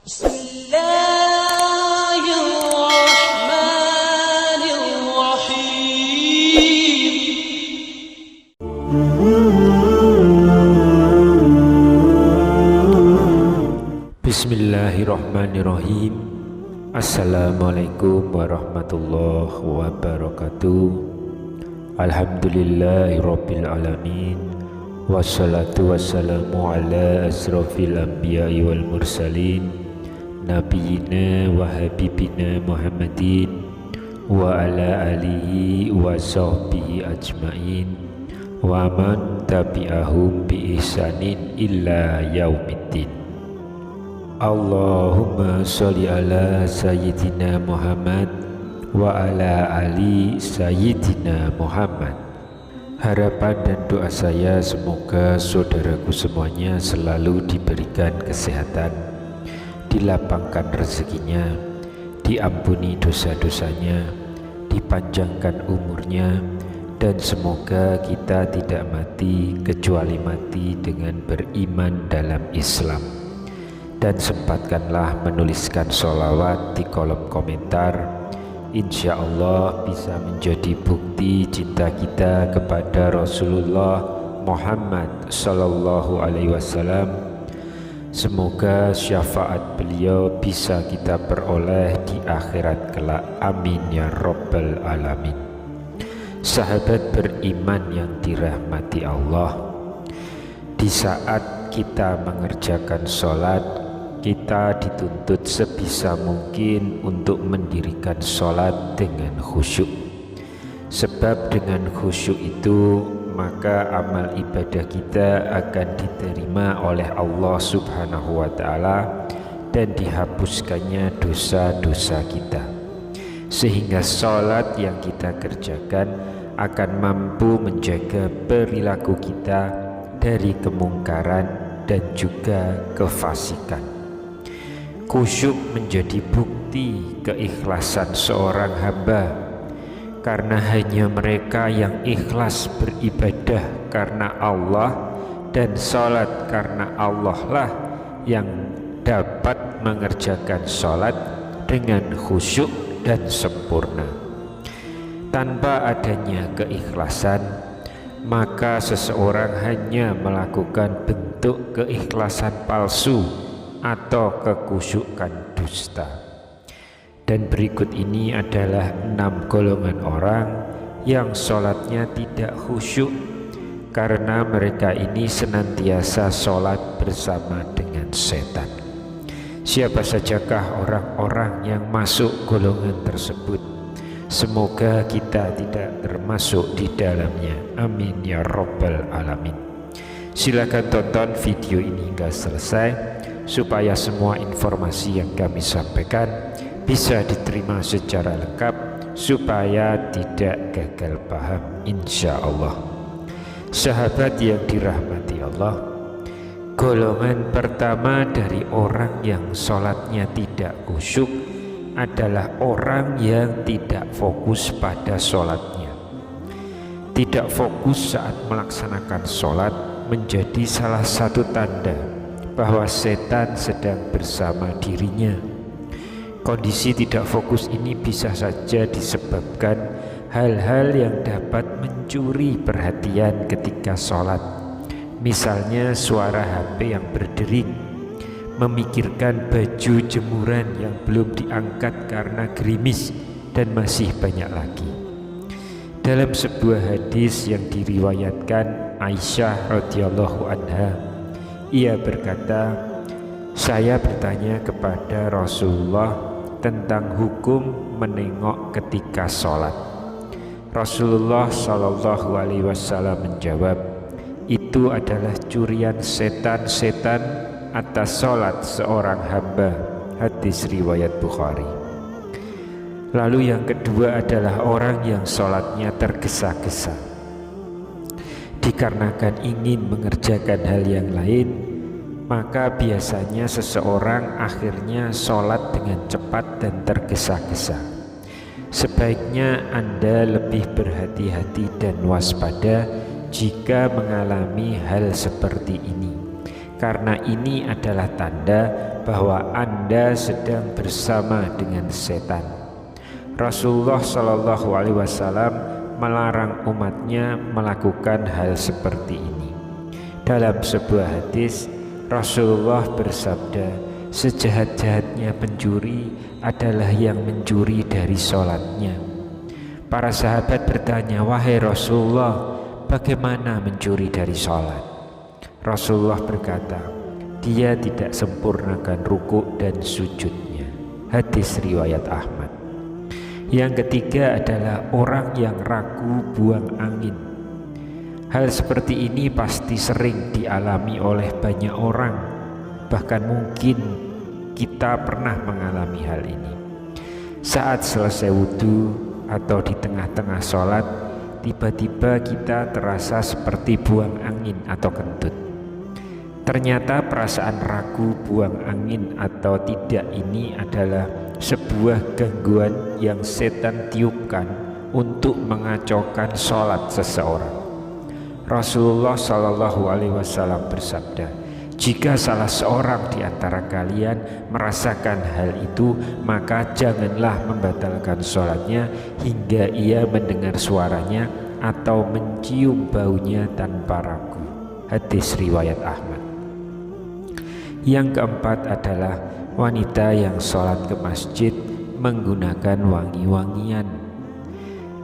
Bismillahirrahmanirrahim. Assalamualaikum warahmatullahi wabarakatuh. Alhamdulillahirabbil alamin. Wassalatu wassalamu ala asrofil anbiya'i wal mursalin nabiyina wa habibina Muhammadin wa ala alihi wa sahbihi ajmain wa man tabi'ahum bi ihsanin illa yaumiddin. Allahumma sholli ala sayyidina Muhammad wa ala ali sayyidina Muhammad. Harapan dan doa saya semoga saudaraku semuanya selalu diberikan kesehatan, dilapangkan rezekinya, diampuni dosa-dosanya, dipanjangkan umurnya, dan semoga kita tidak mati kecuali mati dengan beriman dalam Islam. Dan sempatkanlah menuliskan sholawat di kolom komentar. Insya Allah bisa menjadi bukti cinta kita kepada Rasulullah Muhammad Sallallahu Alaihi Wasallam. Semoga syafaat beliau bisa kita peroleh di akhirat kelak. Amin ya Rabbal Alamin. Sahabat beriman yang dirahmati Allah, di saat kita mengerjakan sholat, kita dituntut sebisa mungkin untuk mendirikan sholat dengan khusyuk. Sebab dengan khusyuk itu maka amal ibadah kita akan diterima oleh Allah Subhanahu wa Ta'ala dan dihapuskannya dosa-dosa kita, sehingga sholat yang kita kerjakan akan mampu menjaga perilaku kita dari kemungkaran dan juga kefasikan. Khusyuk menjadi bukti keikhlasan seorang hamba, karena hanya mereka yang ikhlas beribadah karena Allah dan salat karena Allah lah yang dapat mengerjakan salat dengan khusyuk dan sempurna. Tanpa adanya keikhlasan, maka seseorang hanya melakukan bentuk keikhlasan palsu atau kekhusyukan dusta. Dan berikut ini adalah 6 golongan orang yang sholatnya tidak khusyuk, karena mereka ini senantiasa sholat bersama dengan setan. Siapa sajakah orang-orang yang masuk golongan tersebut? Semoga kita tidak termasuk di dalamnya. Amin ya Rabbal Alamin. Silakan tonton video ini hingga selesai supaya semua informasi yang kami sampaikan bisa diterima secara lengkap, supaya tidak gagal paham insya Allah. Sahabat yang dirahmati Allah, golongan pertama dari orang yang sholatnya tidak khusyuk adalah orang yang tidak fokus pada sholatnya. Tidak fokus saat melaksanakan sholat menjadi salah satu tanda bahwa setan sedang bersama dirinya. Kondisi tidak fokus ini bisa saja disebabkan hal-hal yang dapat mencuri perhatian ketika sholat. Misalnya suara HP yang berdering, memikirkan baju jemuran yang belum diangkat karena gerimis, dan masih banyak lagi. Dalam sebuah hadis yang diriwayatkan Aisyah radhiyallahu anha, ia berkata, saya bertanya kepada Rasulullah tentang hukum menengok ketika sholat. Rasulullah Shallallahu Alaihi Wasallam menjawab, itu adalah curian setan-setan atas sholat seorang hamba. Hadis riwayat Bukhari. Lalu yang kedua adalah orang yang sholatnya tergesa-gesa, dikarenakan ingin mengerjakan hal yang lain, maka biasanya seseorang akhirnya sholat dengan cepat dan tergesa-gesa. Sebaiknya Anda lebih berhati-hati dan waspada jika mengalami hal seperti ini, karena ini adalah tanda bahwa Anda sedang bersama dengan setan. Rasulullah Shallallahu Alaihi Wasallam melarang umatnya melakukan hal seperti ini. Dalam sebuah hadis, Rasulullah bersabda, sejahat-jahatnya pencuri adalah yang mencuri dari sholatnya. Para sahabat bertanya, wahai Rasulullah, bagaimana mencuri dari sholat? Rasulullah berkata, dia tidak sempurnakan rukuk dan sujudnya. Hadis riwayat Ahmad. Yang ketiga adalah orang yang ragu buang angin. Hal seperti ini pasti sering dialami oleh banyak orang. Bahkan mungkin kita pernah mengalami hal ini. Saat selesai wudhu atau di tengah-tengah sholat, tiba-tiba kita terasa seperti buang angin atau kentut. Ternyata perasaan ragu buang angin atau tidak ini adalah sebuah gangguan yang setan tiupkan untuk mengacaukan sholat seseorang. Rasulullah Shallallahu Alaihi Wasallam bersabda, jika salah seorang di antara kalian merasakan hal itu, maka janganlah membatalkan sholatnya hingga ia mendengar suaranya atau mencium baunya tanpa ragu. Hadis riwayat Ahmad. Yang keempat adalah wanita yang sholat ke masjid menggunakan wangi-wangian.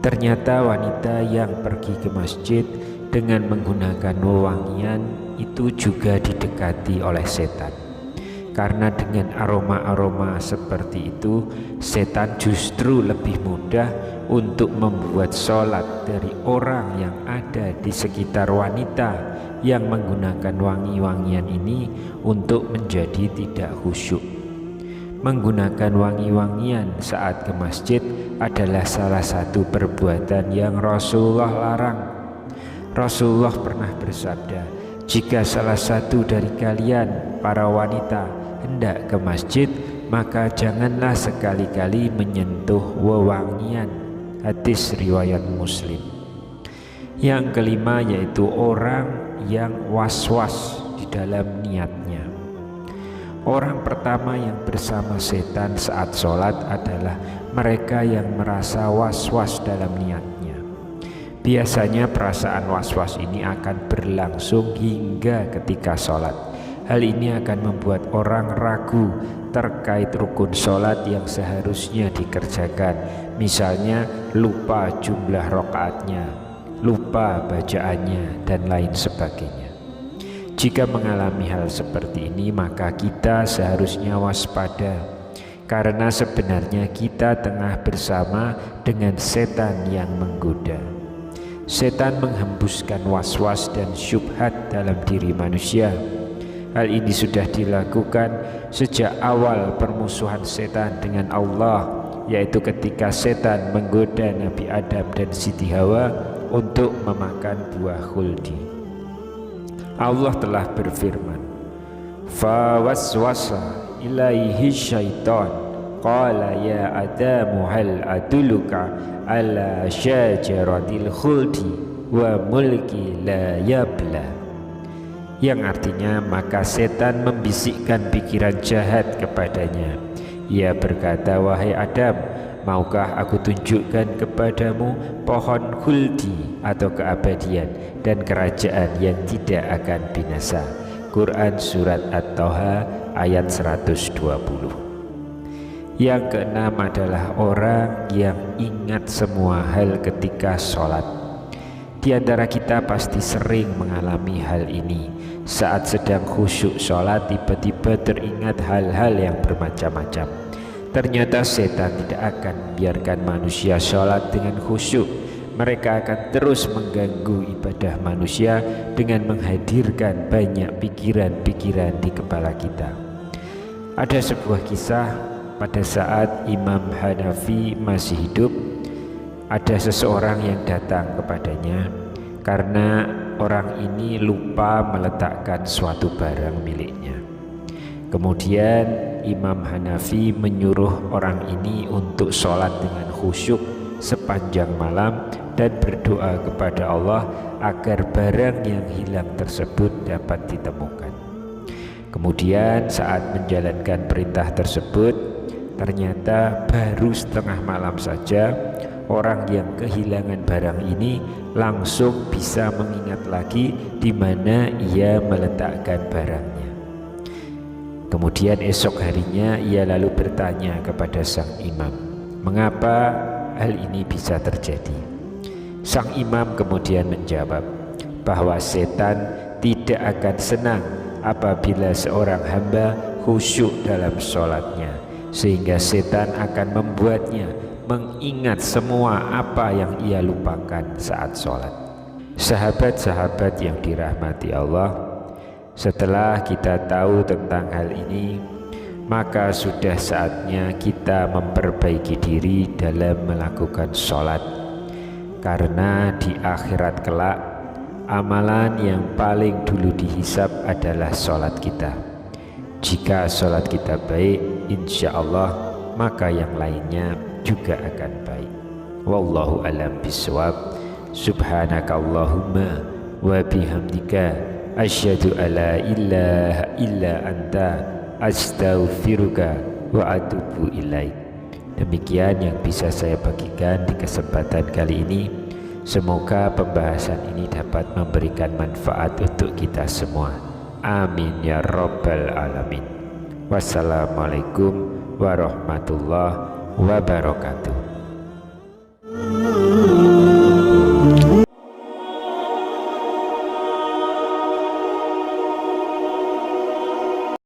Ternyata wanita yang pergi ke masjid dengan menggunakan wewangian itu juga didekati oleh setan. Karena dengan aroma-aroma seperti itu, setan justru lebih mudah untuk membuat sholat dari orang yang ada di sekitar wanita yang menggunakan wangi-wangian ini untuk menjadi tidak khusyuk. Menggunakan wangi-wangian saat ke masjid adalah salah satu perbuatan yang Rasulullah larang. Rasulullah pernah bersabda, jika salah satu dari kalian para wanita hendak ke masjid, maka janganlah sekali-kali menyentuh wewangian. Hadis riwayat Muslim. Yang kelima yaitu orang yang was-was di dalam niatnya. Orang pertama yang bersama setan saat sholat adalah mereka yang merasa was-was dalam niatnya. Biasanya perasaan was-was ini akan berlangsung hingga ketika sholat. Hal ini akan membuat orang ragu terkait rukun sholat yang seharusnya dikerjakan. Misalnya lupa jumlah rakaatnya, lupa bacaannya, dan lain sebagainya. Jika mengalami hal seperti ini, maka kita seharusnya waspada, karena sebenarnya kita tengah bersama dengan setan yang menggoda. Setan menghembuskan was-was dan syubhat dalam diri manusia. Hal ini sudah dilakukan sejak awal permusuhan setan dengan Allah, yaitu ketika setan menggoda Nabi Adam dan Siti Hawa untuk memakan buah khuldi. Allah telah berfirman, "Fawaswasa ilaihi syaitan, qala ya Adamu hal adulluka ala syajaratil khuldi wa mulki la yabla." Yang artinya, maka setan membisikkan pikiran jahat kepadanya. Ia berkata, wahai Adam, maukah aku tunjukkan kepadamu pohon khuldi atau keabadian dan kerajaan yang tidak akan binasa. Quran Surat At-Taha ayat 120. Yang keenam adalah orang yang ingat semua hal ketika sholat. Di antara kita pasti sering mengalami hal ini. Saat sedang khusyuk sholat, tiba-tiba teringat hal-hal yang bermacam-macam. Ternyata setan tidak akan membiarkan manusia sholat dengan khusyuk. Mereka akan terus mengganggu ibadah manusia dengan menghadirkan banyak pikiran-pikiran di kepala kita. Ada sebuah kisah pada saat Imam Hanafi masih hidup. Ada seseorang yang datang kepadanya karena orang ini lupa meletakkan suatu barang miliknya. Kemudian Imam Hanafi menyuruh orang ini untuk sholat dengan khusyuk sepanjang malam dan berdoa kepada Allah agar barang yang hilang tersebut dapat ditemukan. Kemudian saat menjalankan perintah tersebut, ternyata baru setengah malam saja orang yang kehilangan barang ini langsung bisa mengingat lagi di mana ia meletakkan barangnya. Kemudian esok harinya ia lalu bertanya kepada sang imam, mengapa hal ini bisa terjadi? Sang imam kemudian menjawab bahwa setan tidak akan senang apabila seorang hamba khusyuk dalam sholatnya, sehingga setan akan membuatnya mengingat semua apa yang ia lupakan saat sholat. Sahabat-sahabat yang dirahmati Allah, setelah kita tahu tentang hal ini, maka sudah saatnya kita memperbaiki diri dalam melakukan sholat, karena di akhirat kelak amalan yang paling dulu dihisab adalah sholat kita. Jika sholat kita baik, insya Allah maka yang lainnya juga akan baik. Wallahu a'lam bishawab. Subhanakallahumma wa bihamdika asyhadu alla ilaha illa anta astaghfiruka wa atubu ilaik. Demikian yang bisa saya bagikan di kesempatan kali ini. Semoga pembahasan ini dapat memberikan manfaat untuk kita semua. Amin ya rabbal alamin. Wassalamualaikum warahmatullahi wabarakatuh.